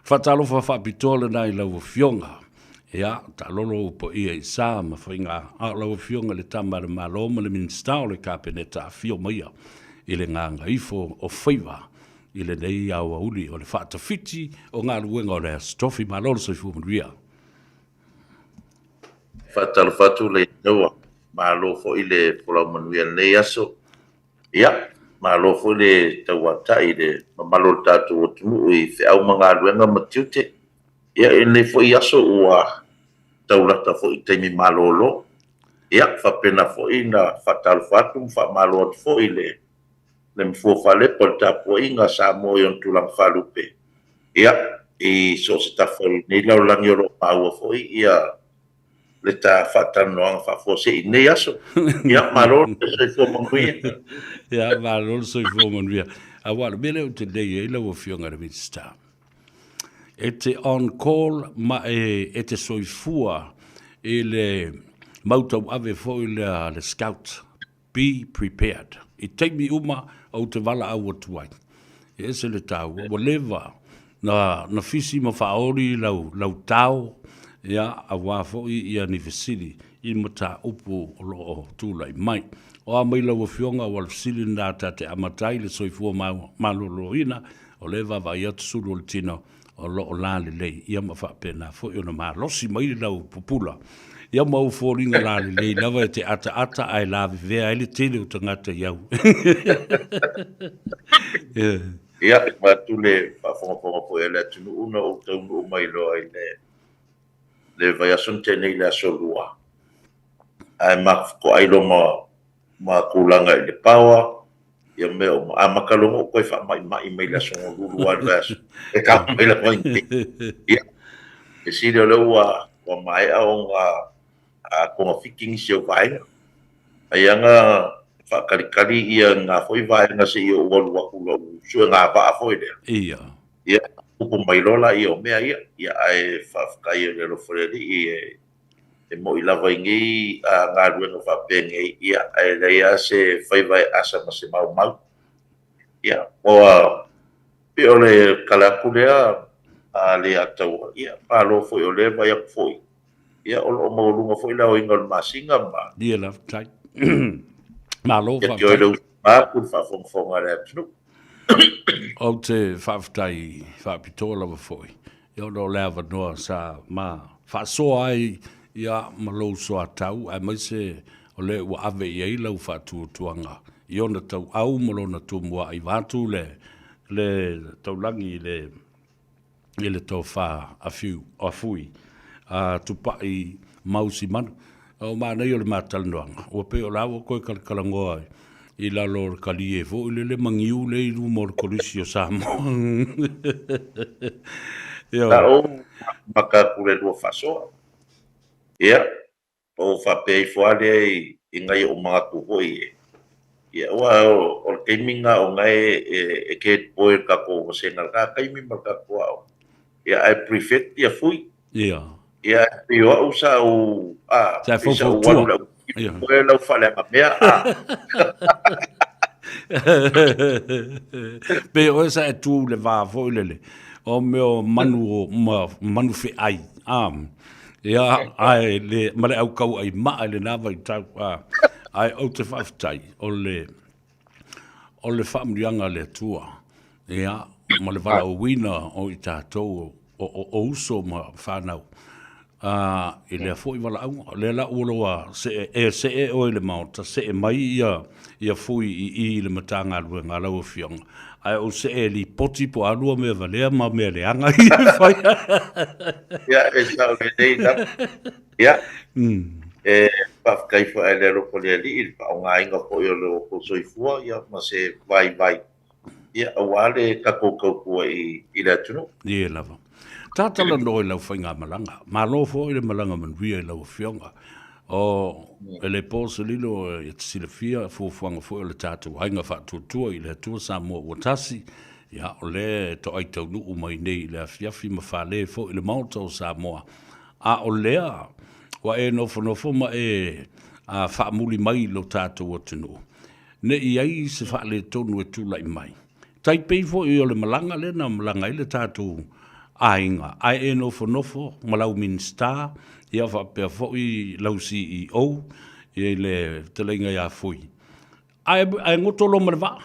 Whatalo whapitole nai lau fionga. Ia, ta lolo po ia I sa ma whainga. A lau fionga le tamara maloma le minstao le kapeneta a fio maia. I le nganga ifo o whaiva. I le nei au auli o le whaatawhiti o ngā luenga o le stofi malolo sa fumanuia. Whatalo whatu le naua. Malo fo I le polau manuia nei aso. Ia, malo fo le tauatai le mamalo tātou o tumu I whiau mga luenga matiute. Ia, ne fo I aso ua taulata fo I teimi malolo. Ia, whapena fo I na whatalo whatu whamalo atu fo I le mfuofale po tapo I ngā Samoa I on tulang whalupe. Ia, I so se tawhari nei laulangi o lo paua fo I ia le ta whatanoanga whafose I nei aso. Ia, malolo se fo manuia. Ia, malolo se fo manuia. A wala, mele o te nei e lau o fionga le minsta. E te on call ma e te soifua I le mautau ave fo I le scout. Be prepared. I teimi uma au te wala au atuai. E se le tau. Wa lewa na fisi ma whaori lau tau. Ia a wafo I anniversary. I mata upu o loo tūlai mai. O a mai lau a fionga wal sili nā tate amatai le soifua malolo ina. O lewa vai atu suru le tino. O loo lale lei. Ia ma whapena fo I ona maa losi mai lau pupula. Ia mau fōringa lale lei, lawa e te ata ai lawe vea, ele tele o tangata iau. Ia, matu le whafonga po ele atunu una o taunu o mai loa I le vai asun tenei le asolua. Ai ko ailo ma kulanga I le pawa, ia meo, a makalongo o koe wha mai le asonga lulua le asu. E ka mai le pointe. Ia, e sire o leua, wa mai au ngā a konga fiking si o vai. Ai anga whakalikali ia ngā whoi vai ngā se ia ualu waku lau sua ngā waa whoi lea. Ia. Ia, upo mai lola ia o mea ia. Ia ai whawhakai o lero whoreri ia e mo I lava ingi a ngā ruenga whapenge ia ai leia se whai vai asa ma se mau mau. Ia, oa pe o le kalaku lea a le atau ia palo whoi o le vai ak whoi. Ia o maulunga fo ila o ingal masinga ma. Dia la tai. Malo fa. Ia tio ma ku fa fonga le tnu. O te whaftai whapitola wa foi. Ia no leva noa sa ma fa so ai ia malo so atau ai mai se o le wa ave ia I lau whatu tuanga. Ia na tau au malo na tu mua I watu le tau langi le tau wha a fui. Tupa I mausi manu. O mana I o le mātalanoanga. O pe o lawa koe kalakalangoa I lalo kali e fo. I le mangiu le I rumo korisi o Samoa. Na o maka kure lua whasoa. Ia. O whapei fuale I ngai o mga kuhoi e. Ia oa o keiminga o ngai e ke poe kako o senga. Ka keiminga kako au. Ia ai prefect ia fui. Ia. Ia, eu usa o Sa fofo tua. Ia. Lau fale ma mea Pe o sa e tu le va fo le. O meu manu fe ai. Ia ai le male au kau ai ma le nava I tau ai o te whaftai o le whamrianga le tua. Ia, ma le wala o wina o I tātou o uso ma whanau. I le fo I wala au, le la uloa se e o le mauta, se e mai ia fui I le matanga alua ngā lau fionga. Ai o se e li poti po alua me valea ma me le anga I le whai. Ia, e sa o le nei na. Ia. E pafkai fo e le roko le li, pa o ngā inga po I o le o soifua, ia ma se vai. Ia, awale kako kaukua I le atunu. Ia lava. Tātala no I lau whai ngā malanga. Malo fo I le malanga manuia I lau fionga. O ele pose lilo e te silafia fuafuanga fo le tātou hainga whatuatua I le atua Samoa Watasi. Ia o le to ai tau nuu mai nei le afiafi ma whale fo I le mauta o Samoa. A o lea wa e nofo ma e whaamuli mai lo tātou atunu. Ne I ai se whaale tonu e tūlai mai. Tai pei fo I o le malanga le na malanga I le tātou ainga ai e nofo malau minsta ia fa pe fo I lau CEO ia le telenga ia foi ai ngotolo marva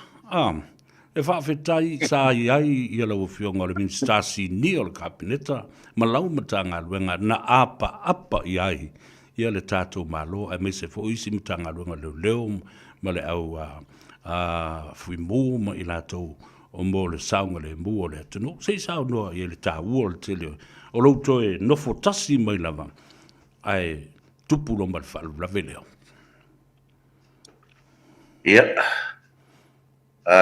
e fa fetai sa ai ia lau fionga le minsta si ni o le kabineta malau matanga luenga na apa iai ia le tatou malo ai me se fo isi matanga luenga leo ma le au fui mo ma I latou o mo le saunga le mu o le atano sei sao noa ia le tāua o le tele o louto e nofo tasi mai lava ai tupu lo mal falu lave leo ia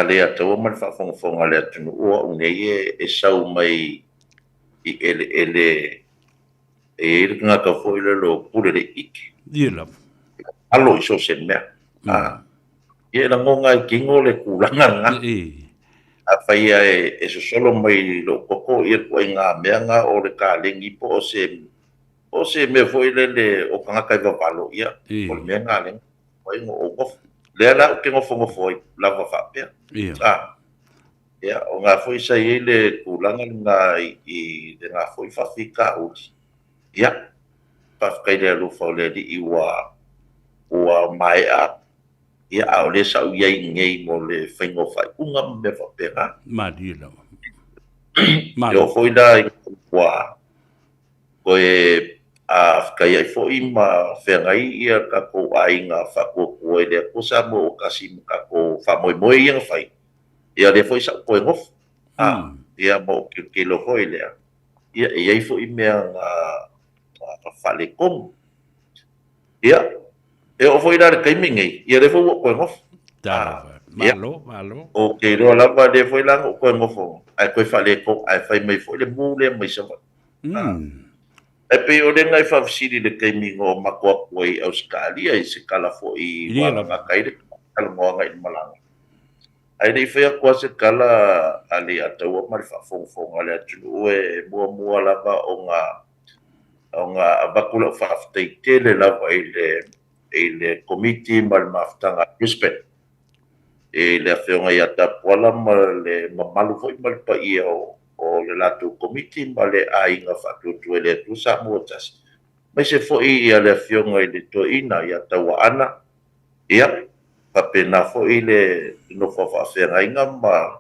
le atua ma le fa'afogafoga le atunuu a'u nei e sau mai I ele e le gaka fo'i le lo pule le ike ia lava alo I so se mea ia lagoga I kigo le kulaga ga faia e sosolo mai lo koko ia kuai ngā meanga o le kālengi po o se me foi le o kanga kai vavalo ia o le mea ngā lenga o ngof le ala o ke ngofo lava whapea ia o ngā foi sa I le kūlanga ngā I le ngā foi whawhika uti ia whawhikai le alufa o le li I ua mai a ia au le sa uiai ngei mo le whaingo whai unga me whapea Madi lava Yo foi da wa koe a kai ai foi ma whengai ia ka ko ainga whako koe le ko sa mo kasi ka ko whamoi moi ia whai ia le foi sa koe ngof ia mo ke lo foi le ia ai foi mea whale kom ia e o foi da kai mingi ia le foi koe ngof malo o ke ro lava le foi lang koe ngofo ai koe whale ko ai whai mai foi le mu le mai sa e pe o le ngai whawsiri le kei mingo makua koe I Australia I se kala fo I wanga kai le kala moa ngai malanga ai le whea kua se kala ali ataua mari whawhongwhonga le atunu e mua lava o ngā avakula whawhtei tele lava I le komiti ma le maftanga Brisbane e le awhionga I atapuala ma le mamalu fo I malpa ia o le latu komiti ma le ainga whatutu e le atu sa mua tasi. Mai se fo I le awhionga I le toina I ataua ana ia papena fo I le nofo whawhenga inga ma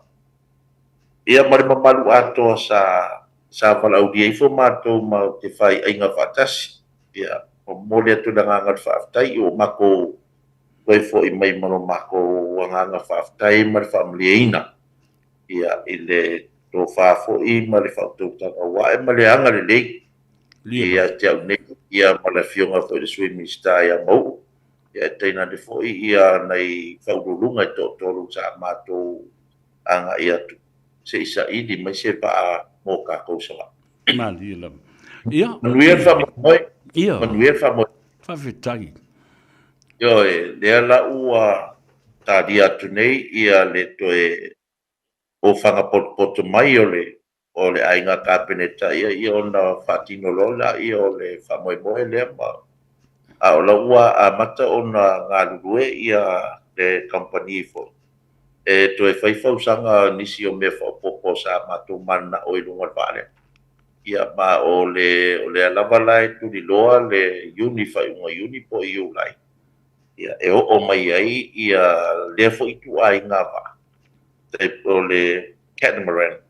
ia ma le mamalu atoa sa walau dia ifo mātou ma te whai ainga whatasi ia mo le atu nanganga whaftai o mako koe fo I mai mano mako wanganga whaftai ma le whamleina ia I le tō whafo I ma le whaututanga wae ma le anga le lei ia te au nei ia ma le whionga fo I le sui minsta ia mau ia teina le fo ia nei whaurulunga I tō tōru sa mātou anga ia tu se isa ili mai se paa mō kākou sawa Mali lam ia manuia whamoi ia manuia whamoi whawhitai Yo le ala ua tadi atu nei ia le toe o whanga poto mai o le ainga kāpeneta ia ona whatino lola ia o le whamoemoe lea ma a o la ua a mata ona ngā lurue ia le company fo e toe whaifausanga nisi o mea whaopopo sa mātou mana o ilunga vale ia ma o le alavalai tu li loa le uni whaiunga uni po I ulai ia e o mai ai ia le fo itu ai nga va te o le catamaran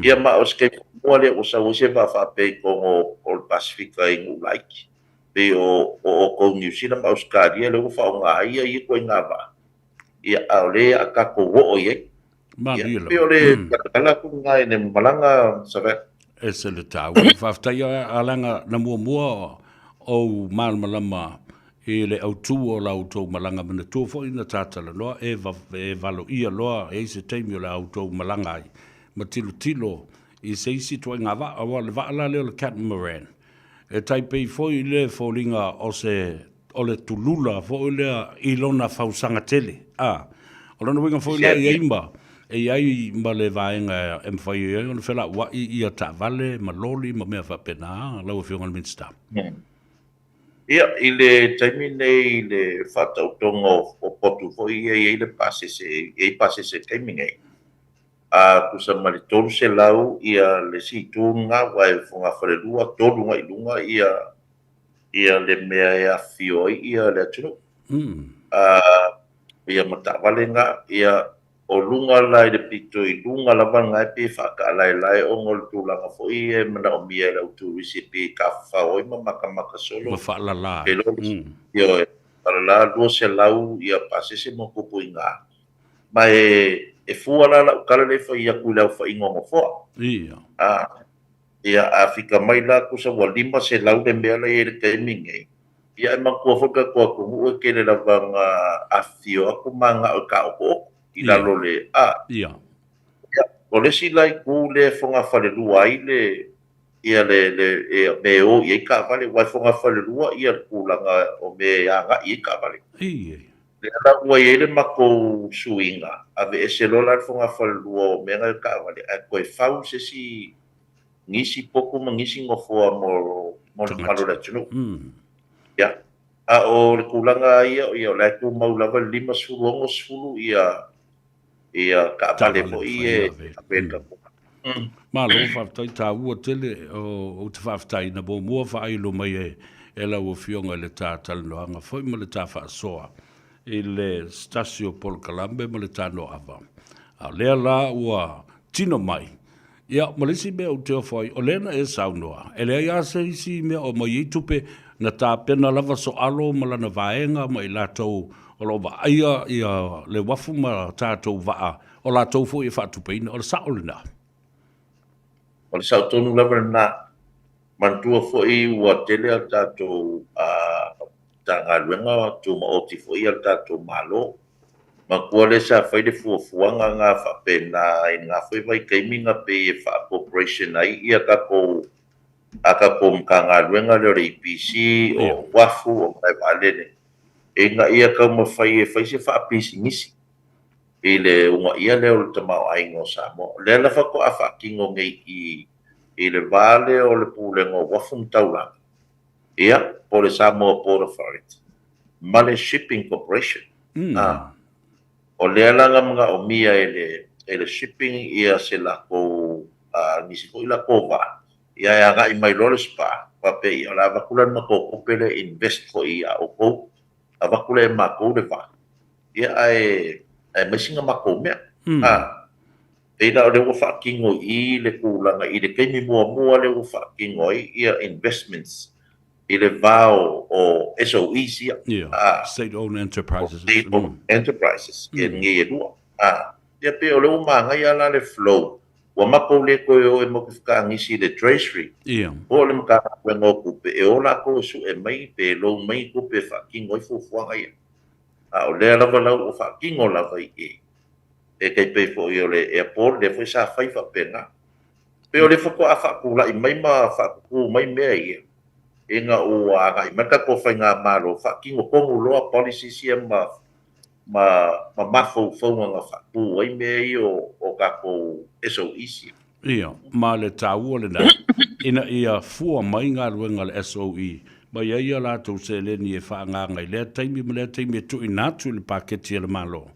ia ma o ske mo le o sa o se va fa pe ko o Pacifica I ngulaiki pe o ko New Zealand Australia le fa nga ia I ko nga va ia a le a ka ko o ye pe o le kala ku nga ne malanga sa ve ese le tau whaftai alanga na mua o malmalama e le autu o lautou malanga mana tō fo ina tātala loa e valo ia loa e se teimi o le autou malanga ai ma tilo I se isi toi ngā wa awa le waala leo le catamaran e taipei fo I le fōlinga o le tulula fo I le ilona fausanga tele o lana winga fo I le eimba e ai ma le vaenga e mwhai e o le whela wa I ta vale ma loli ma mea whapena lau e whionga le minsta ia I le taimi nei le whatautonga o potu fo I le pasese kaimi nei kusa mali tolu se lau ia le si tunga wai funga fale lua tolu ngai lunga ia le mea ia fioi ia le tunu ia mata wale nga ia o lunga lai de pito I lunga lava ngai pe whaka lai o ngol tūlanga fo I e mana o mia lau tu wisi pe ka whao ima maka solo ma whaalala ia e parala lua se lau ia pasese mo kupu inga ma e fuala la ukala le fa ia kulau fa ingongo fo ia Afrika mai la kusa walima se lau de mea la e te mingi ia ma kua foka kua kumu e kele la vanga afio aku manga o ka o I lalo le o le si lai ku le fonga fale lua I le ia le me o ia ka vale wai fonga fale lua ia kulanga o me anga ia ka vale le ala ua ia le mako suinga ave ese lola fonga fale lua o me nga ka vale a koe fau se si ngisi poku mangisi ngofoa mo malo la tunu ia a o le kulanga ia le ku maulava 5 sulongo sulu ia ka pale fo ie apeka ma lo fa tai ta ua tele o te fa tai na bo mo fa ai lo mai e la o fionga le ta tal no anga foi mo le ta fa soa il stasio Pol Calambe mo le ta no ava a le la ua tino mai ia mo le si be o te foi o lena e sau noa e le ia se si me o mo i tupe na ta pena lava so alo mo lana vaenga mo I latou o lo va ia le wafu ma tātou vaa o la tau fo I whatupeina o le saolina. O le saotonu lava na mantua fo I ua tele a tātou tangaluenga tu ma oti fo I a tātou malo ma kua le sa whai le fuafuanga ngā whapena I ngā whai vai keiminga pe e wha corporation ai ia kako mkangaluenga le IPC o wafu o mai valene e nga ia ka mo fai se fa pisi ngisi e le unga ia le o tamau ai ngo samo le la fa ko afa kingo ngai I le vale o le pule ngo wafum taula ia po le Samoa Port Authority Male Shipping Corporation o le alanga mga o mia e le shipping ia se la ko nisi ko ila ko va ia nga I mai lole spa pa pe ia la vakulan ma ko pele invest ko ia o ko avakule mako le va ia ai masinga mako me e na le wo fakingo I le kulanga I le kemi mua le wo fakingo ia investments I le vao o SOEs state owned enterprises enterprises ngi dua ia pe o le manga ia la le flow wa mako le ko e mo ka ngisi le treasury o le maka wengo ku pe e ola ko su e mai pe lo mai ku pe fakingo fu ia o le lava lau o fakingo lava I e kai pe fo I le airport le foi sa fai fa pena pe o le fo a fa kula I mai ma fa ku mai me ia e nga o a I maka ko fa nga malo fakingo ko lo policy sia ma fo nga fa ku ai me o ka ko SOE ia ma le tau le na ina ia fua mai ngā ruenga le SOE ma ia la tau se le ni e wha ngā ngai le taimi tu inatu le paketi le malo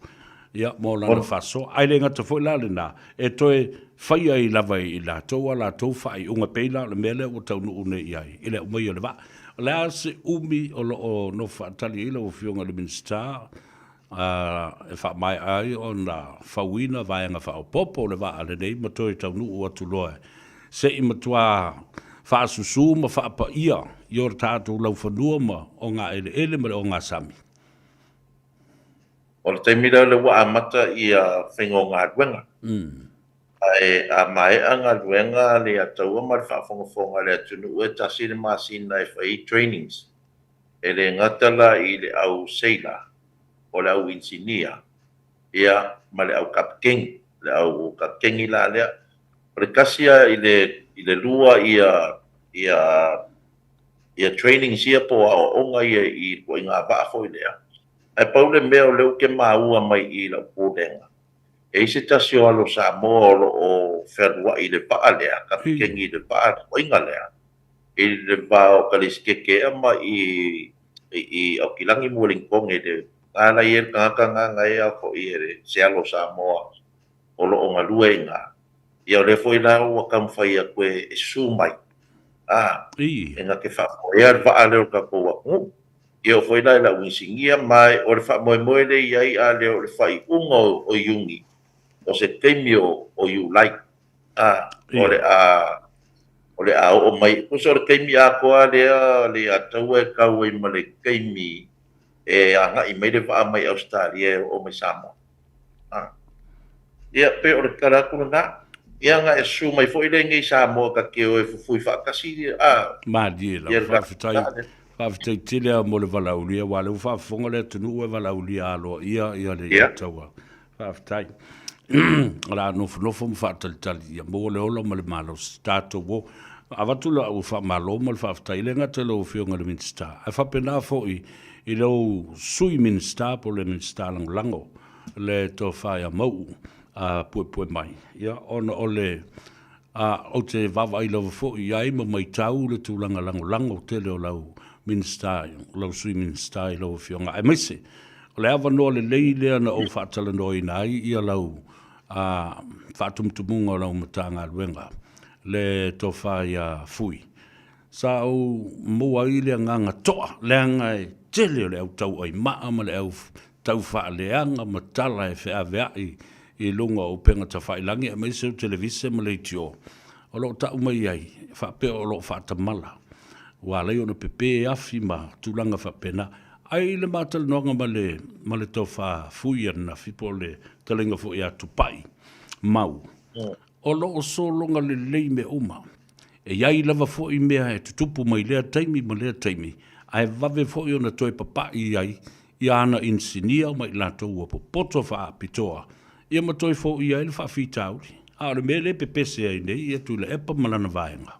ia mo la faso ai le ngata fo la le na e toe fai ai lava I la tau ala tau fai unga peila le mele o tau nu une iai ile umai o le va la se umi o no fa tali ile o fionga le minsta e fa mai ai ona fawina vai nga fa popo le va ale nei mo toi tau nu o tu loe se I matua fa susu ma fa pa ia yor tatu lau fa nuama o nga ele ma o nga sami o le taimira le wa amata ia whengo ngā ruenga a mai anga ruenga le ataua ma le whaafonga le atunu e tasi le masina e whai trainings e le ngatala I le au seila o le au insinia ia ma le au kapkengi le au kapkengi la lea o le kasia I le lua ia training sia po o onga ia I po ngā bafo I lea ai pau le mea o leu ke maua mai I la pudenga e se tasi o alo Samoa o wherua I le paa lea kapkengi le paa o inga lea I le vao kaliskeke ama I au kilangi muling kong e le ngana I e kanga ngai a ko I e se alo Samoa o lo nga luenga ia le foi la o kam fai a koe e sumai e nga ke fa o ia va ale o ka ko wa ia foi la la winsingia mai o le fa mo le ia ale o le fai ungo o yungi o se temio o you like o le o mai o so le keimi a ko le a tau e ka o i male keimi e anga i mai le va mai Australia o mai Samoa ia pe o le kala kuna ia nga e su mai foi le ngai Samoa ka ke o e fufui fa kasi ma di la fa fitai tile mo le valaulia wa le fa fonga le tunu e valaulia alo ia le taua fa fitai la no fo fa tal ia mo le ola mo le malo stato wo avatula o fa malo mo le fa fitai le ngata lo fionga le minsta e fa pena fo i lo sui minsta po le minsta lango le to fa ia mo pu mai ia ona ole o te vava i lava fo i ai ma mai tau le tūlanga lango te leo lau minsta lau sui minsta i lau fionga ai maise o le awa noa le lei lea na o whaatala noi nai ia lau whaatumtumunga lau matanga luenga le to whaia fui sa au mua i lea nganga toa leanga e te leo le au tau ai maa ma le au tau wha leanga matala e whea vea i lunga o penga ta whailangi a maise o televise ma le tio o lo ta umai ai fa pe o lo fa tamala wa le ona pepe afi ma tulanga fa pena ai le matal nonga male to fa fuia na fi pole telenga fo ia tupai mau o lo so longa le me uma e ai lava fo i mea e tutupu mai le taimi ma le taimi ai vave fo i ona toi papa i ai ia ana insinia mai la to o poto fa pitoa ia ma toi fo i ai le fa fitauri a le mele pepe se ai nei ia tu le epa malana vaenga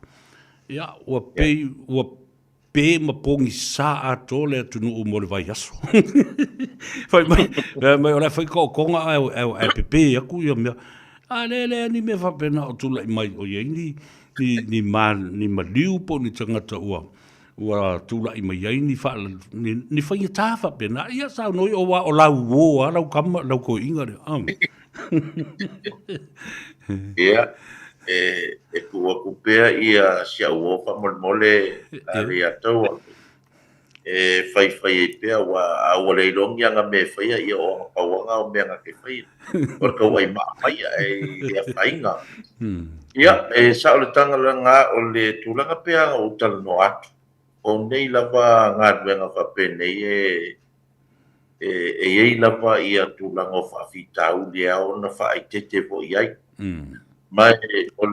ia ua pe ma pongi sa a tole tunu o mo le vai aso fai mai ora fai ko konga e pepe ia ku ia me a le ni me fa pena o tu mai o ia ni ma liu po ni tangata ua tu la mai ia ni fai ta fa pena ia sa no o lau wo lau kam lau ko inga ia kua kupea ia sia ua fa mole ali atou fai pea wa a le long yang me fai ia o pa wa o me nga ke fai por ka wai ma fai ia fai nga ia sa o le tanga nga o le tulanga pea o tal no at o nei lava nga nga fa pene e lava ia tulanga fa fitau dia ona fa itete po iai mai o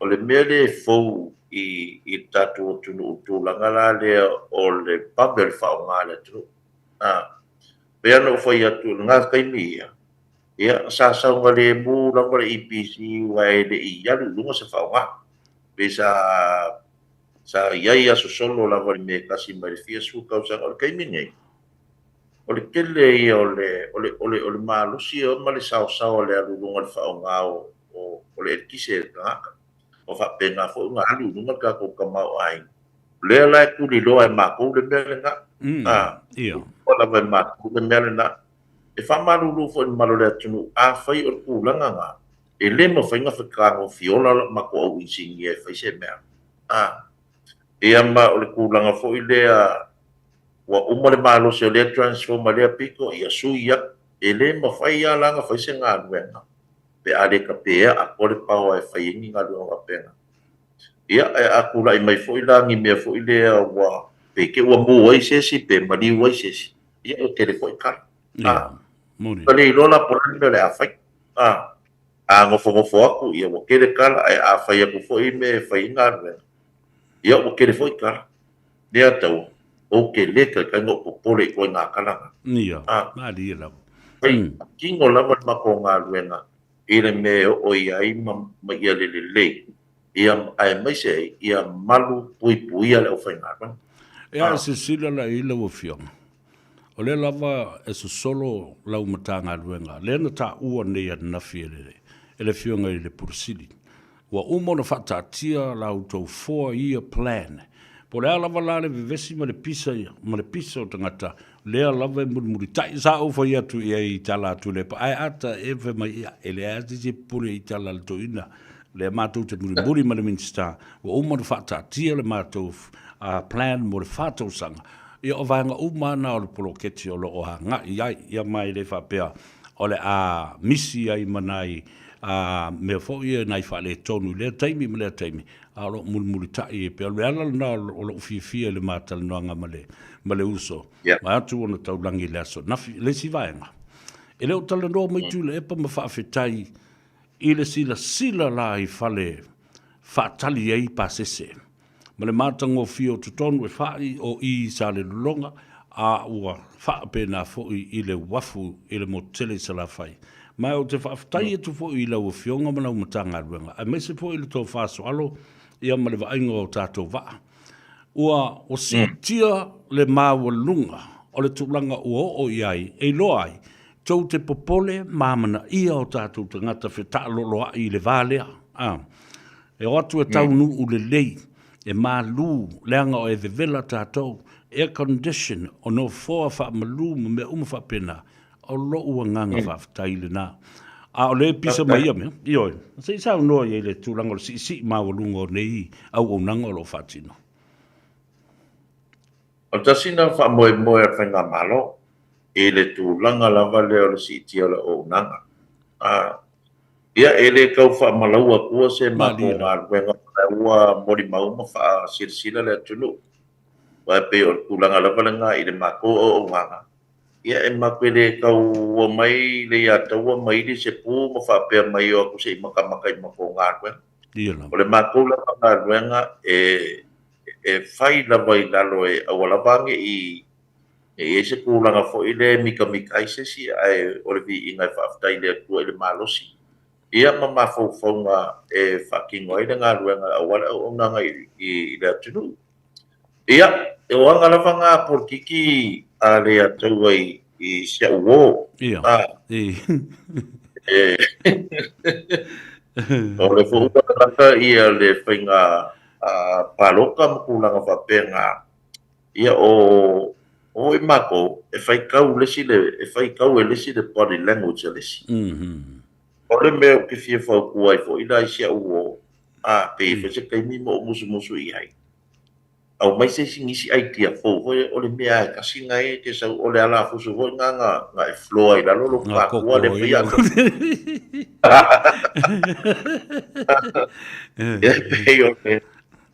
le mele fou i tatu tulanga la le o le papel fa nga le tu pe no foi atu nga kai mi ia sa nga le mu na le IPC wa le ia lu se fa nga pe sa ia so solo la va me kasi mai fia su causa kai mi nei o le kele ia o le malo si o ma le sao le alulunga le whaonga o le kise ngaka o whapena fo nga alulunga ka ko kamau ai le la ku li loa e mako le mele nga ia o la vai mako le mele na e whamarulu fo i malo le atunu a whai o kulanga nga e le ma whainga whakango fiola mako au insingi e whai se mea e ama o le kulanga fo i lea wa umale malo se le transform le piko ia suia ele ma fai ia langa fai se nga luenga pe ale ka pe a pole pau e fai ni nga luenga pena ia aku la mai foi la ngi me foi le wa pe ke wa mo ai se si pe mali wa se si ia o telefone kar moni pale lola por le a fai ngofo aku ia wa ke le kala a fai aku foi me fai nga luenga ia o ke le foi kar dia tau o ke leka ka no popole ko na kala ia ma di la kingo la ma ko nga luenga ile me o ia i ma ia le ia ai mai se ia malu pui ala o faina ia se sila la ile o fiong o le lava e solo la matanga luenga le na ta ua ne na fiele ele fiong ile pursili wa umo na fata tia la auto 4-year plan Po lea lava la le vevesi ma le pisa o tangata. Lea lava e muri tai sa o fai atu ia I tala atu le pa. Ai ata e fe mai ia. E lea ati se pule I tala le toina. Lea mātou te muri ma le minsta. Wa umar whata tia le mātou plan mo le whātou sanga. Ia o vanga umana o le poloketi o lo o hanga. Ia mai le whapea. O le a misi ai manai. Me fo ia nai fa le tonu le taimi me le taimi a lo mul tai e pe le ala na o lo fi le matal no nga male uso ma tu ona tau langi le so na le si vaenga e le tala no mai tu le pa ma fa fetai I le sila la I fale fa tali ai pa sese ma le matango fio tu tonu e fa o I sa le longa a ua fa pe na fo I le wafu I le motele sa la fai mai o te whaftai e tu fo I lau fionga mana umatanga ruenga. A mese fo I le tō whāso alo, ia ma le vainga o tātou waa. Ua o sitia le māua lunga, o le tūlanga ua o iai, e loa ai, tau te popole māmana ia o tātou tangata whetā loloa I le vālea. E o atu e taunu u le lei, e mā lū, leanga o e vevela tātou, air condition, o no fōa wha malu me umawha pena, o lo ua nganga whaftai le nā. A o le pisa mai ia mea, I oi. Se I sao noa I le tūlanga o si mawalunga o nei au o nanga o lo whatino. O tasina wha moe moe a whainga malo, e le tūlanga lava leo le si tia le o nanga. Ia e le kau wha malaua kua se mako ngā ruenga ua mori mauma wha sirsila le atunu. Wa pe o tūlanga lava le ngā I le mako o nganga. Ia e makwele kau o mai le ia taua mai le se pū ma whapea mai o aku se I makamaka I mako ngā ruenga. O le mako la ngā ruenga e whai lava I lalo e awalavange e se kūlanga fo I le mika ai se si ai o le vi ingai whaftai le atua I le malosi. Ia ma mawhauwhaunga e whakingo ai le ngā ruenga awala o nanga I le atunu. Ia, e wanga lava ngā porkiki a le atau ai I sia uo. Ia. O le fuuka laka ia le whainga paloka makulanga whapenga. Ia o I mako e whaikau lesi le body language lesi. O le mea ke fia whauku ai fo ila I sia uo. Pe whese kaimi mo musu I hai. Au mai se singisi ai tia fo o le mea kasi ngai te sau o le ala fusu ho nga e flow ai la lo pa ko le fia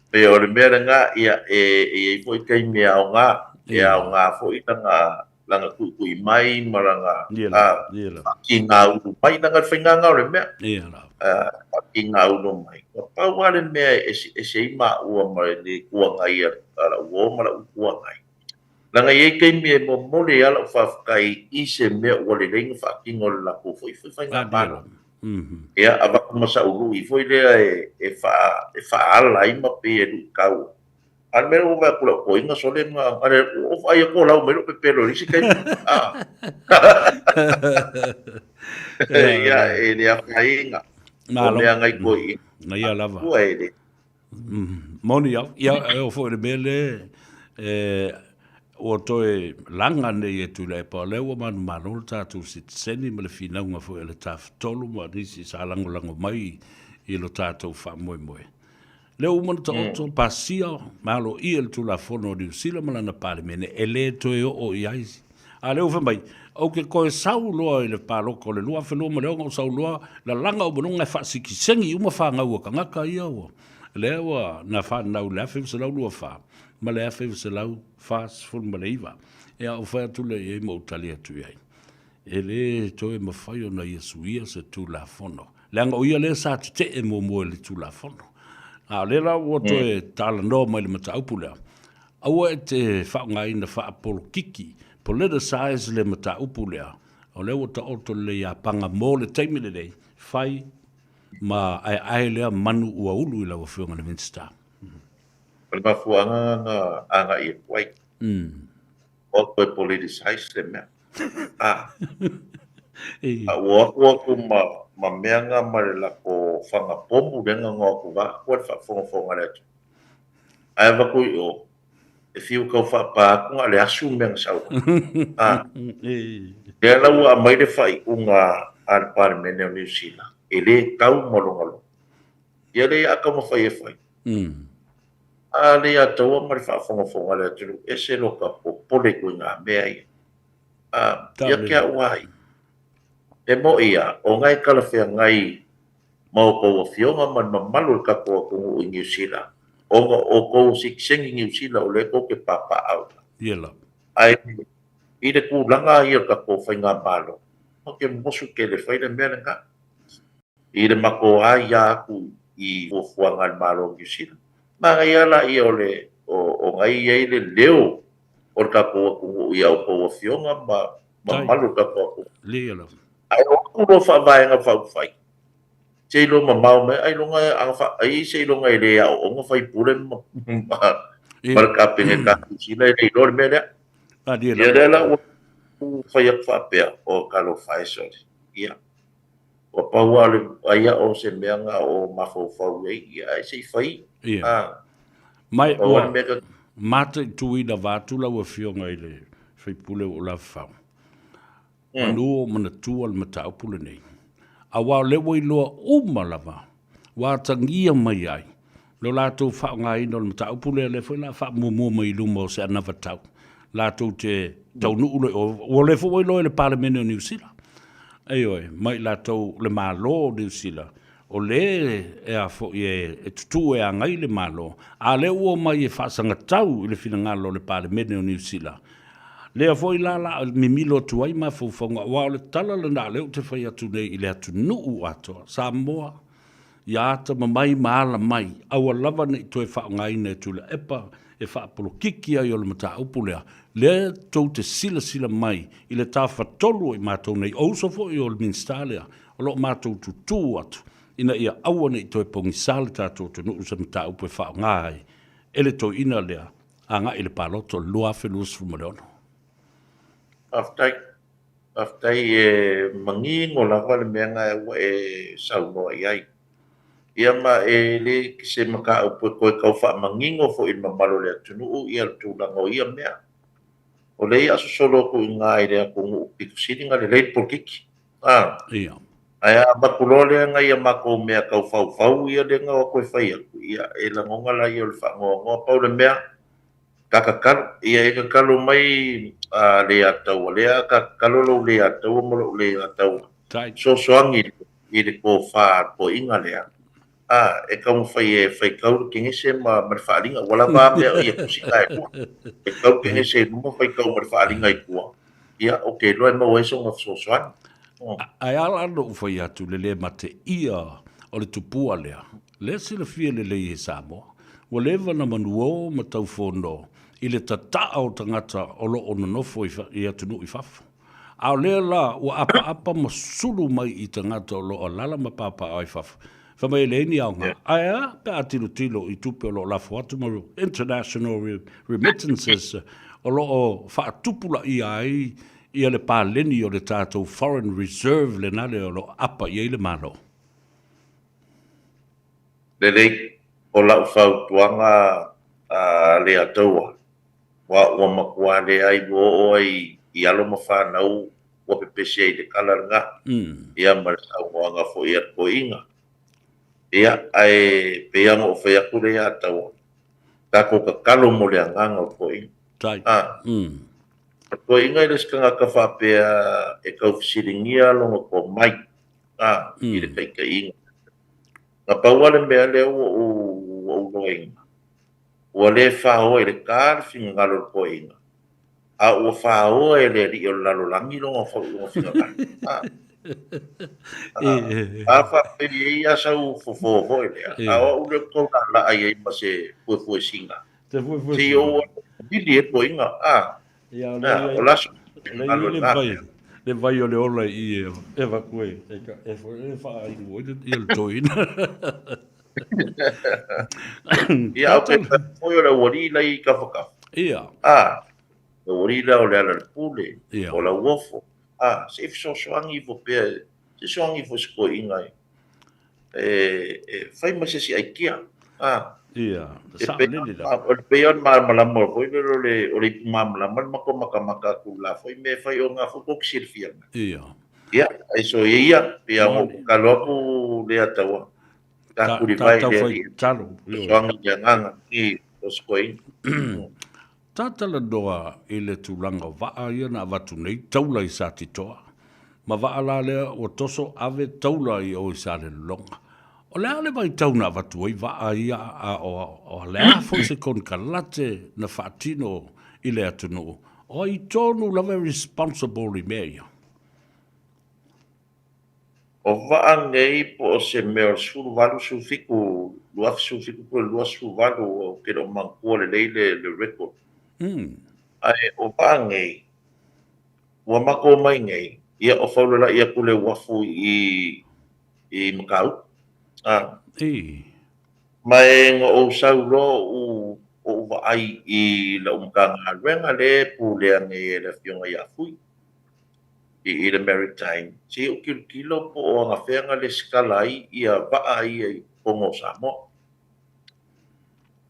pe o le mea nga ia e foi kai mea o nga fo I langa ku mai maranga ki nga u mai langa whainga nga o le mea ki nga u no mai pa wale mea e se ima ua mai le kua ngai ala ua mara u kua ngai langa ye kei mea mo mole ala whafkai I se mea ua le renga whakingo le lako foi whainga mana ia awaku masa uru I foi lea e whaala ima pe e du kau an mero o va kula ko inga sole nga are o ai ko lau mero pe pelo risi kai ya e dia fainga ma lo ngai ko I na ia lava ko e moni ia o fo le mele o toe langa nei e tu le pa le o man manol ta tu sit seni me le fina nga fo le taf tolu ma risi sa lango mai I lo tatou fa moi le umana to pasia malo I el tu la fono di sila malana parlemene ele to o iai a le ufa mai o ke ko saulo I le palo ko le lua felo mo le o saulo la langa o bonga fa sikisengi uma fa nga o kanga ka ia o le wa na fa na u le fa se la lua fa ma le fa se la fa ful ma le iva e o fa tu le e mo talia tu iai ele to e mo fa yo na yesuia se tu la fono langa o ia le sa te e mo le tu la fono le la o to e tala no mai le mata upula au e te whaunga ina wha apolo kiki politicize le mata upula o le o ta oto le a panga mo le taimile lei whai ma ai lea manu ua ulu I la wa whiunga na minsta Pali mafuanga nga anga I wai o koe politicize le mea a waku ma meanga mare la ko whanga pomu renga ngā kuwa kua wha whonga le atu. ai va ku o e fiu kau fa pa ku ale asu meng sau ah le la wa mai de fai unga al Parliament of New Zealand ele kau molongalo ia le aka mo fai e fai ale ya tau mai fa fonga fonga le tu e se lo ka po pole ku nga me ai ia ke wai e mo ia o ngai kala fe ngai mau ko fionga man malu ka ko ku New Zealand o ko sing New Zealand o le ko ke papa au Yela. ai i le kulanga ia ka ko fai ngā malo. O ke mosu ke le fai le mea nga. I le mako ai ia aku i o fuanga le malo ki sila. Manga ia la ia o le o ngai ia le leo o ka ko ku ia o ko fionga ma malu ka ko. Yela. Ai o ku lo fa vai nga fa fai. Sei lo ma mau me ai lo nga ang fa ai sei lo nga ile ia o nga fai pule ma ka penge ka sila le lo me le. Ia la o fai fa pe o kalo fai so. Ia. O paua le aia o se mea nga o mafo fau e ia se fai. Ia. Mai o mate tui da vatula o fionga ile fai pule o la fau. Manu o mana tua le mata pule nei. A wao le wai loa umalava. Wa tangia mai ai. Lo lato fau ngai no le mata pule le fai la fa mo mai luma o se anava tau. Lato te tau nu o le fo lo le Parliament of New Zealand. Ai oi, mai lato le malo New Zealand. O le e a fo e tutu e a ngai le malo. A le ua mai e whaasanga tau i le fina ngalo le Parliament of New Zealand. Le a fo i la mi milo tuai ma fo fonga. Wa o le tala le na leo te whai atu nei i le atu nuu ato. Samoa. Ia ata ma mai maala mai. Awa lava nei to e wha ngai nei tu le epa. E wha apolo kiki ai o le mata upulea. Le tau te sila mai i le tafa tolu i mātou nei. Ouso fo i o le minstalea. O lo mātou tutu atu. Ina ia aua nei toi pongi sale tātou te nuu sa mata upu e wha ngai. Ele to ina lea. A ngā i le paloto lua whenus fumareono. Aftai e mangingo lava le mea ngai ua e saunoa iai. Ia ma e le ki se maka upu koe kau wha mangingo fo i mamalo lea tunuu ia le tūlango ia mea. O le ia solo ko i ngā i rea ko ngu piku siri ngā le leit polkiki. Ia. Aia makulo lea ngā ia mako mea kau fau ia le ngā koe whai aku. Ia e la ngonga la ia le wha ngonga pau le mea. Kakakalo, ia e kakalo mai le atau. Lea kakalo lo le atau mo le atau. So soangi i le ko wha ko inga lea. E kau whai kau ki ngese ma marwhaalinga. Wala wā mea ia kusika e kua. E kau ki ngese numa whai kau marwhaalinga i kua. Ia, oke, loe mau e songa sosoan. Ai ala ando whai atu le mate ia o le tupua lea. Le sila fia le e Samoa. Wa lewa na manuo ma tau whono. I le tataa o tangata o lo ono nofo i atunu i fafu. Ao lea la, ua apa ma sulu mai i tangata o lo o lala ma papa ai fafu. Whamai le ni aunga, aia, pe a tilo i tupe o lo la fuatu maru, international remittances, o lo o whaatupula i ai, i ale pā leni o le tātou foreign reserve le nale o lo apa i le malo. Le o lau whau tuanga le ataua, wa makua le ai o ai i alo ma whanau, wa pepese ai le kalaranga, ia marasau moanga fo ia ko inga. Ia ai peanga o whai aku le ataua, kako ka kalo mo le anganga o ko inga. Tai. Ko inga i le skanga ka whapea e kau fisiringia longa ko mai, i le kai ka inga. Nga pauale mea leo o inga. Ua le whao e le kāre whinga ngalo ko inga. A ua whao e le ri o lalo langi longa whao whinga ngalo. A whape e ia sau fofo hoi lea. A o ule kou la ai e ma se fuefue singa. Si o bili e ko inga. O laso. Le vai o le ola i e vakue. E wha ai ngoi i le toina. Ia o pe foi o le wari lai ka whaka. Ia. Le wari la o le ala le pule. O la uofo. Se so soangi fo pe. Se soangi fo sko inga. Fai ma se si ai kia. Ia, E sa pe le da. o le pe on malama ko o le malama mako maka kula foi me fai o nga fo ko sirfia. Ia. Ia, ai so ia pe ngo Moni. kalo ku le atawa. Ka ku di vai Ta le fai ri. talo. Yo. Soanga nganga ki o skoi. Tatala doa i le tulanga waa ia na watu nei taula i sa titoa. Ma waa la lea o toso ave taula i o i sa le longa. O lea le vai tauna watu ai waa ia a o lea fo se kon kalate na whaatino i le atunu. O i tonu lava responsible i mea. O vaa ngei po o se mea suru valu su fiku, luaf su fiku po luaf su valu o ke o mangkua le leile le record. Ai o vaa ngei, ua mako mai ngei, ia o faulala ia kule wafu i Macau. Mai nga o sau lo o vaai i la umkanga renga le pulea ngei le fionga ia fui. I le maritime. Se o kilo po o nga whenga le skalai ia vaa ia i Pongo Samoa.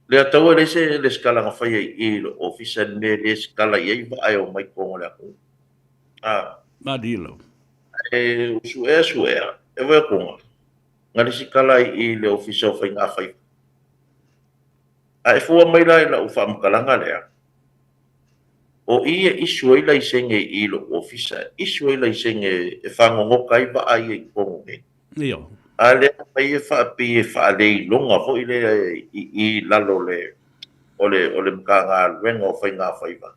Le ataua le se le skala nga whaia i le ofisa me le skala ia i vaa o mai Pongo le aku. Madilo. Sue. E wea konga. Nga le skala i le ofisa o whai ngā whai. E fua mai lai la ufa mkalanga lea. O ia isu ai lai senge i lo ofisa, isu ai lai senge e whangongoka i wa ai e kongo ne. Ia. A lea mai e whaapi e whaalei longa ho i le i lalo le o le mga ngā renga o whai ngā whaiva.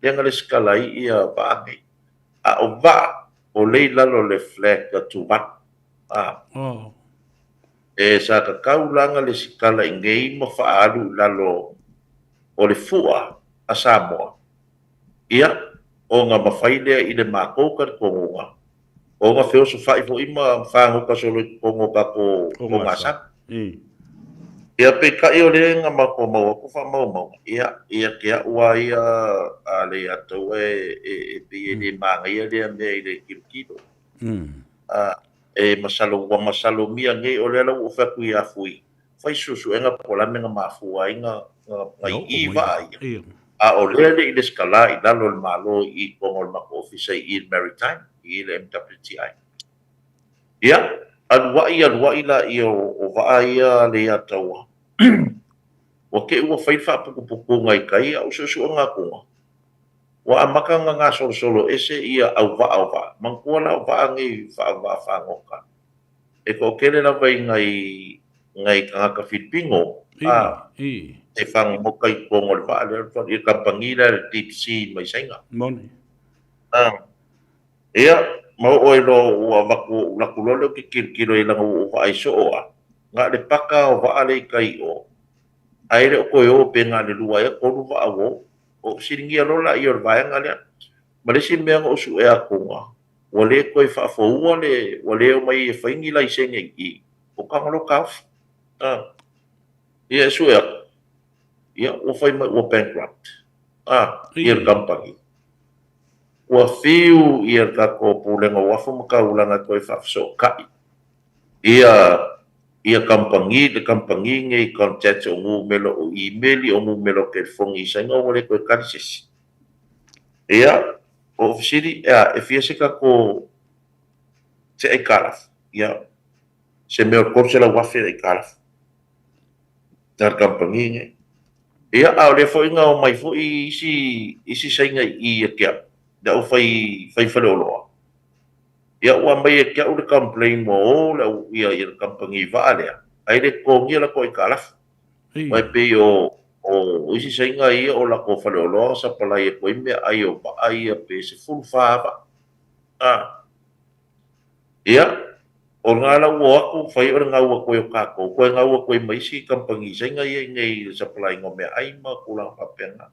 Lea ngale skalai ia whaangi. A o wa o lei lalo le flag tu wat. E sa ka kaulanga le skala ingei ma whaalu lalo o le fua a Samoa. Ia, o ngā mawhailea i le mākouka le kongonga. O ngā whio so whai fo ima whangoka solo i kongoka ko ngā sak. Ia pe ka i o le ngā mako maua ko wha mau. Ia kia ua ia a le atau e pe e le manga ia le mea i le kilo. E masalo mia ngei o le ala u whaku i a fui. Whai susu e ngā pola me ngā mafua i ngā i wa ia. A o lele i le skala i lalo le malo i kongo le mako ofisa i maritime i le MWTI. Ia, aluai la i o waa ia le ataua. Wa ke ua whaifa puku ngai kai au susu o ngā kunga. Wa amaka ngā solo ese ia au waa. Mangkua la waa ngai wha ngoka. E ko kele la vai ngai kangaka Filipino. E whang moka i kongo le waa le kampangila le TPC mai sainga. Moni. Ia, mau oi lo ua waku lakulole o ki kilo i langa ua aiso oa. Ngā le paka o waa le kai o. Aere o koe o pe ngā le lua ia konu waa o. O siringia lola i o le vaya ngā lea. Malesi mea ngā osu e a konga. Wale koe whaafoua wale o mai e whaingi lai senge i. O kangalo kauf. Ia su ea. Ia, o whai mai o bankrupt. Ia le kampangi. Ua whiu ia le kako pūlenga wafu makaulanga koe whafso kai. Ia kampangi, le kampangi ngei contact o ngu melo o emaili o ngu melo ke fongi sainga o wale koe karisesi. Ia, o ofisiri, e fia se kako te ai karaf. Ia, se meo korse la wafi ai karaf. Tar kampangi ngei. Ia, au le fo inga o mai fo isi sainga i a kia. Da o fai fale o loa. Ia ua mai e kia ule complain mo o la ia i le kampangi vaalea. Ai le kongia la ko i kalaf. Mai pe o isi sainga ia o la ko fale o loa sa pala ia ko ime ai o ba ai ia pe se fulu whaaba. Ia, o ngā la ua aku whai o ngā ua koe o kako. Koe ngā ua koe maisi kampangi sainga ia ngai sa pala ingo mea ai ma kulang papenga.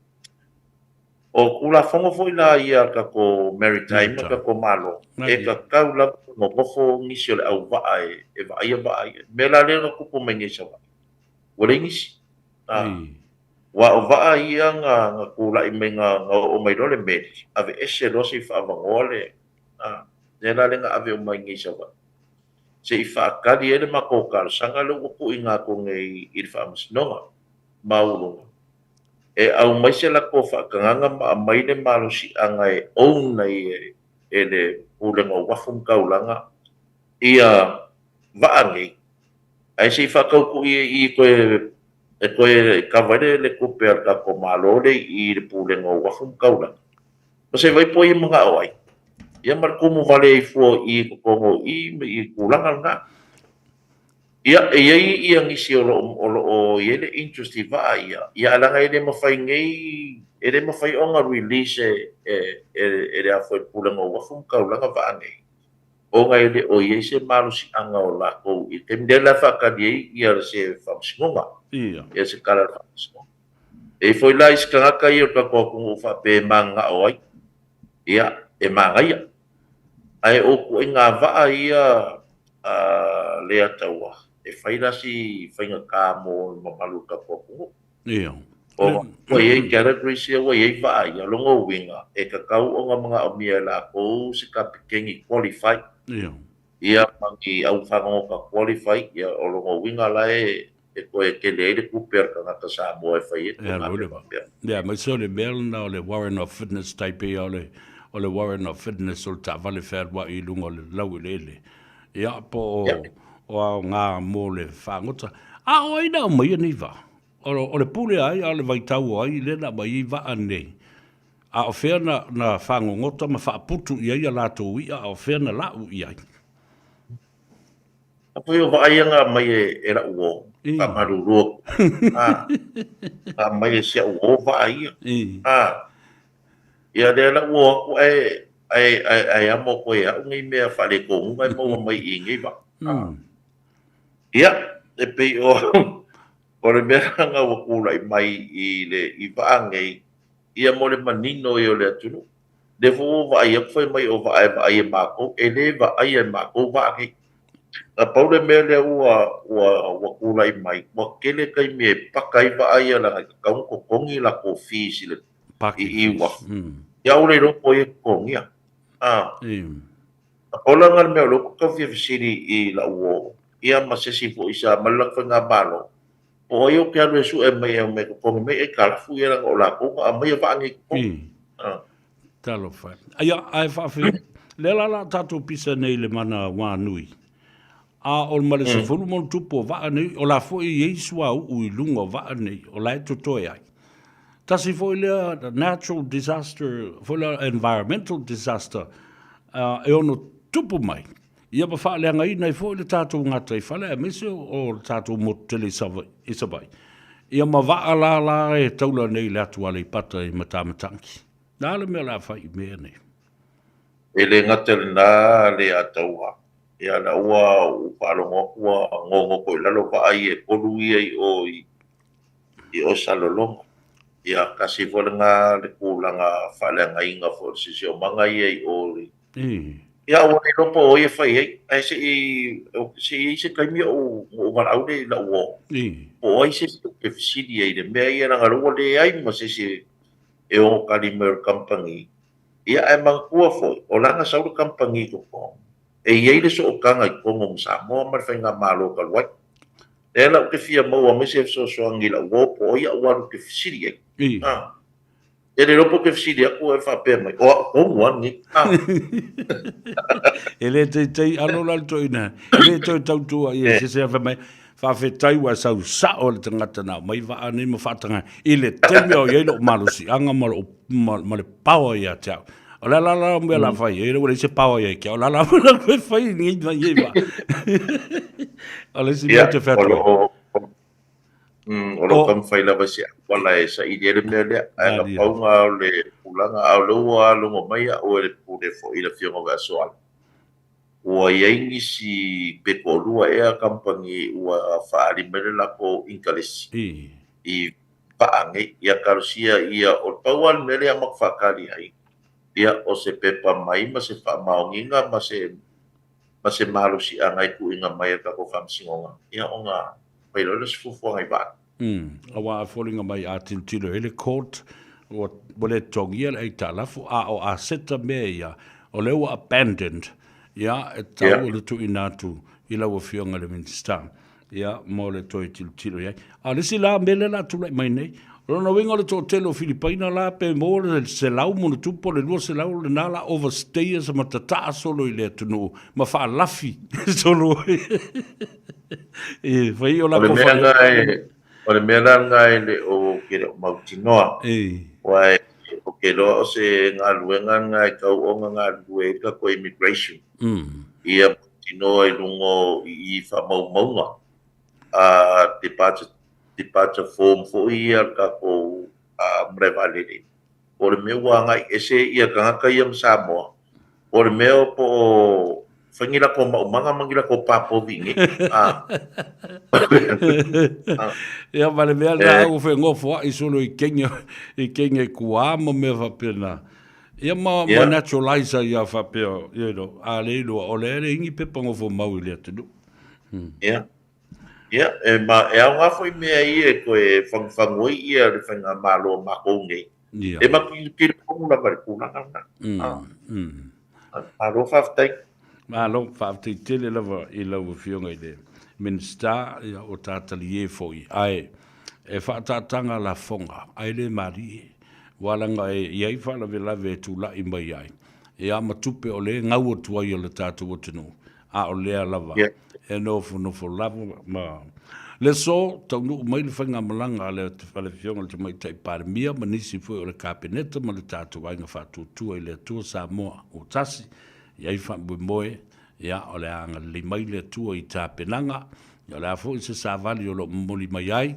O kula fongo foi la ia ka ko maritime ka ko malo e ka kaula no gofo ngisi le au va e va ia me la le no kupu mengi sa va wole ngisi wa o va ia nga kula i menga o mai dole me ave ese lo si fa vangole ne la le nga ave o mai ngisi va se i fa ka di ele ma ko ka sanga lo ku inga ko ngai i fa mas no maulunga. E au mai se la ko whakanganga ma mai le malusi anga e au nei e le ulenga wafum kaulanga ia vaangi. Ai si whakau ku i koe e koe kaware le kupe al ka ko malore i le ulenga wafum kaulanga. Mase vai po i mga oai. Ia markumu vale i fua i kongo i kulanga nga. Ia ia ngisi o ia le interest i vaa ia alanga ele mawhai ngei ele mawhai onga release ele a foi pulanga o wafum kaulanga vaa ngei o ngai ele o ia se malu si anga o lako i te mdela whakadie ia se whamsingonga ia se kala whamsingonga e foi la iskangaka i o kako kungu whape manga o ai ia e manga ia ai o ku inga vaa ia lea taua e whaira si whainga kā mō mamalu ka pōpungu. Ia. O wai category sia wai wha ia longo winga e ka kau o ngā mga omia la kou se ka pikengi qualify. Ia. Ia mangi au whango ka qualify ia o longo winga la e koe ke le kuper ka ngata sa mo e whai e Ia, lule ba. Ia, mai so le melna o le Warren of Fitness taipe o le Warren of Fitness o le ta vale whare wa i lunga o le lau lele. Ia, po o ngā mō le whangota. A o ina o mai ni va. O le pule ai, a le vaitau ai, le na mai i va anei. A o whea na whangongota ma whaaputu i ai a lātou i, a o whea na lau i ai. A pui o vaaianga mai e la uo, ka marurua. A mai e sia uo vaai. Ia le la uo aku ai amo koe au ngai mea whale ko ngai mo mai i ngai va. Ia, e pei o le mea nga wakula i mai i vaangei, ia mo le manino i o le atunu. Le fo vai a foi mai o vai e mako, e le vai e mako vaangei. A pau le mea le ua wakula i mai, wa kele kai me pakai vai a langa kaun ko kongi la ko fisi le i wa. Ia ule roko e kongia. A ola ngal mea loko ka fisiri i la uo. Ia masesi fo isa malak fa nga balo o yo ke alu su e mai me ko me e kalfu ia o la ko a mai va ngi ko talo fa ai fa fi le la tatu pisa nei le mana wa nui a o male se fulu mon tupo va nei o la fo i yesu a u lungo va nei o la to to ai tasi fo le natural disaster fo le environmental disaster e ono tupo mai ia ba fa le ngai nei fo le tatu ngata i fale mese o tatu motele isa vai ia ma va la e taula nei le atu ale pata i matamatanki na le me la fa i me nei ele ngata na le ataua ia na ua u palongo ua ngongo ko la lo va ai e kolu i o salolongo ia kasi fo nga le kulanga fa le ngai nga fo si o manga i o ia o e lopo o e whai ai se kaimi o marau le la uo. O ai se e fisiri ai le mea ia nga roa le ai ma se e o Kalimer Company. Ia e mangkua foi, o langa sauru company ko ko. E iei le so o kanga i kongo msa moa mar whainga malo ka luai. E la o ke fia maua me se so angi la uo po ia uaru ke fisiri ai. E le ropo ke fisiri aku e whape mai. O muani. Ele te alo la to ina ele to tautua ia se mai fa fe tai wa sa o le tangata na mai va ani mo fatanga ile te me o yelo malusi anga mo le power ia tau o la me la fa ele o se power ia ke o la ko fa ni va ia o le si te fa o lo kam fai la basi wala e sa i le me le a paunga le ulanga a lo ngo mai o le pude fo ila fionga va soal ua iai si pekolua e a company ua whaari mere lako inkalesi i paange ia karusia ia o pauan mere a makwhakari ai ia o se pepa mai ma se whamaonginga ma se marusi a ngai ku inga mai a kako whamsingonga ia o ngā pailole se fufuanga i vāna awa a wholinga mai a tintilo ele court o wale tongia e talafu a o a seta mea ia o leo abandoned ia e tau le tu inatu i lau fionga le minister ia mo le toi tilo ia a le sila mele la tu mai nei Rona winga le tō telo Filipaina la pe mo le se lau mo tupo le lua se lau le nala overstay sa matata solo i le tunu ma fa lafi solo e fai o la ko fa o le mea ngai le o ke le mautinoa wai o ke lo se ngā luenga ngai kau o ngā luenga ko immigration ia mautinoa i lungo i fa maunga departure form fo ia ka ko mrevalele o le me wanga ese ia ka ia Samoa o le me po fangila ko manga mangila ko papo vingi ia vale me ala o fe ngofo i solo i kenga kua mo me va pena ia ma naturalize ia fa pe ale lo o le ingi pe pongo fo mau le tu ia ma nga foi me ai ko e fangoi ia le fanga malo ma konge e ma ki ko na par kuna malo faftai tele lava i lau fionga i le minsta ia o tatali e foi ai e whaatatanga la fonga ai le mari walanga e iai whala ve tu la i mai ai e a matupe o le ngau atua i o le tātou o tenu a o lea lava e nofo lava ma le so tau nu mai le whainga malanga le fionga le mai tai parimia ma nisi foi o le kapeneta ma le tātou ainga whatutua i le atua Samoa o tasi iai whambu moe ia o le anga le mai le atua i tā penanga ia le afo i se savali o lo moli mai ai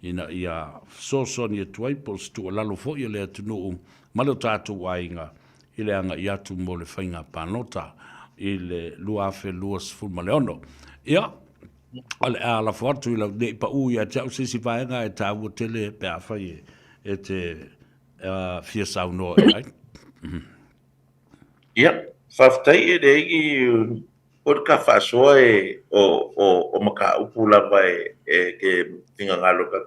ina ia sosoni e tuai po stu o lalo fo i le atunu ma le tātou ainga i le anga i atu mo le whainga panota i le lua fe lua sful ma le ono ia ale ala fortu la de pa u ya tau si vaenga e tau tele pe a fai e te fia sau no ai ia faftai e de i o ka fa so e o maka upula vai e ke tinga ngalo ka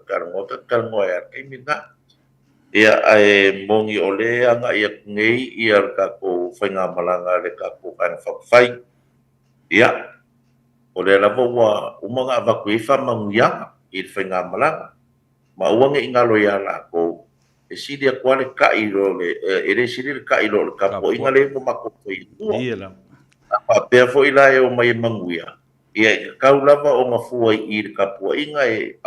karongo ya ke mina ia ai mongi ole anga ia ngei ia ka ko fainga malanga le ka ko kan fai ia o le lava ua umaga avakuifa manguiaga i le faiga malaga ma ua geʻi galo iā lakou e sili akua le kaʻi lo le e lē sili le kaʻi lo le kapoʻiga le mo makokoilua faapea foʻi la e o mai e maguia ia i kakau lava o gafua i le kapuaʻiga e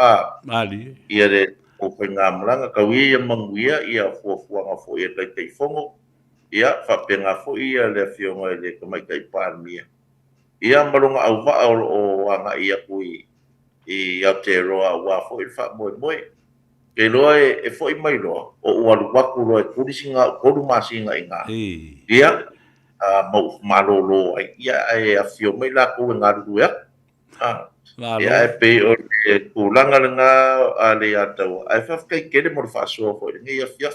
ia le o faiga malaga kauia ia maguia ia fuafuaga foʻi e taitaifogo ia faapega foʻi ia le afioga i le kamaikaʻi palemia ia malonga au va o anga ia kui i Aotearoa wa fo i fa moe ke loa e fo i mai loa o ua waku loa e kurisinga koru masinga inga ia malolo ia e afio mai la ko nga ruia ia e pe o kulanga nga ale atau ai fa kai kele mo fa so fo ni ia fia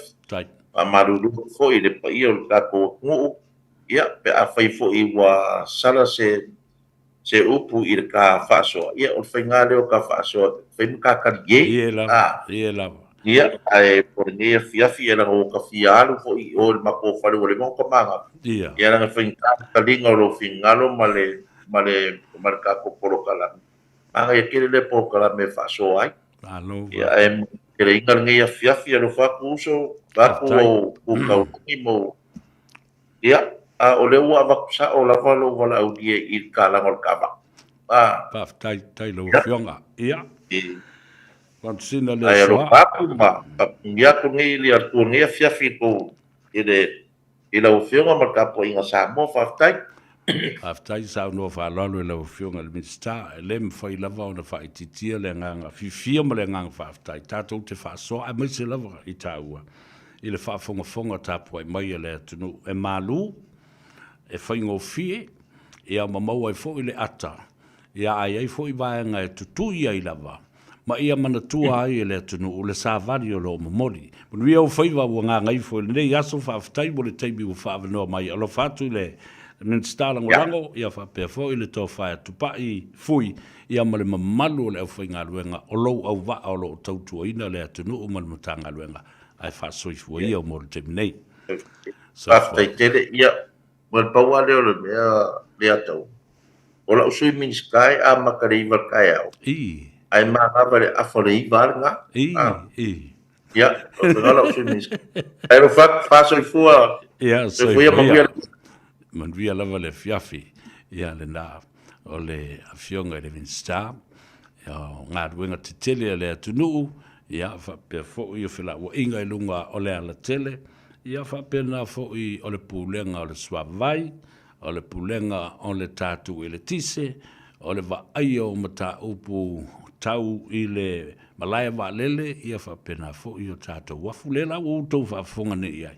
malulu fo i le pa ia ka ko ngu ia pe a fai fo i wa sala se upu i ka faso ia o fengale o ka faso fem ka karie ia ai por ni fia la o ka fialo fo i o ma ko fa le mo ko manga ia la feng ka linga lo fingalo male marka ko polo kala anga ia kele le po kala me faso ai ia em kele inga ngia fia lo fa kuso ba ko ka mo ia o le ua avakusa o la valo wala au dia i ka langol kava tai lo fionga ia Consina le ai lo papu ma ngia ko ngi li artu ngia fia fito i la fionga ma ka po inga sa mo aftai sa no fa lo le fionga le mista le mfai lava ona fa ititia le nganga fia mo le nganga fa aftai tato te fa so a me se lava i taua i le fa fonga tapu mai le tunu e malu e whaingo fie, e a mamau ai fo i le ata, e a ai fo i vaenga e tutu i ai lava, ma ia mana tua ai e le atunu o le sāwari o lo mamori. Munu ia o whaiva ua ngā ngai fo i le nei aso whaaftai mo le teimi o whaavanoa mai, alo whātu i le Minstalango rango, ia whapea fo i le tō whaia tupai fui, ia ma le mamalu o le au whainga luenga, o lou au wa o lo tautua ina le atunu o manu matanga luenga, ai whaasoi fua ia o mo le teimi nei. Whaaftai tere ia, Mal paua leo le mea tau. o la swimming sky a makariva kai au ai ma le afore varga ya la swimming sky ai ro fa so fua ya so fua man via lava le fiafi ya le na o le afionga le vinstar ya ngā ruenga te tele le atunu ya fa pe fo i fela o inga lunga o le ala tele ya fa pe na fo i o le pulenga o le swavai o le pulenga o le tatu i le tise o le va aio mata upu tau i le malaya va lele ia fa pe na fo i o tatu wafu le la o tau fa fonga ne ia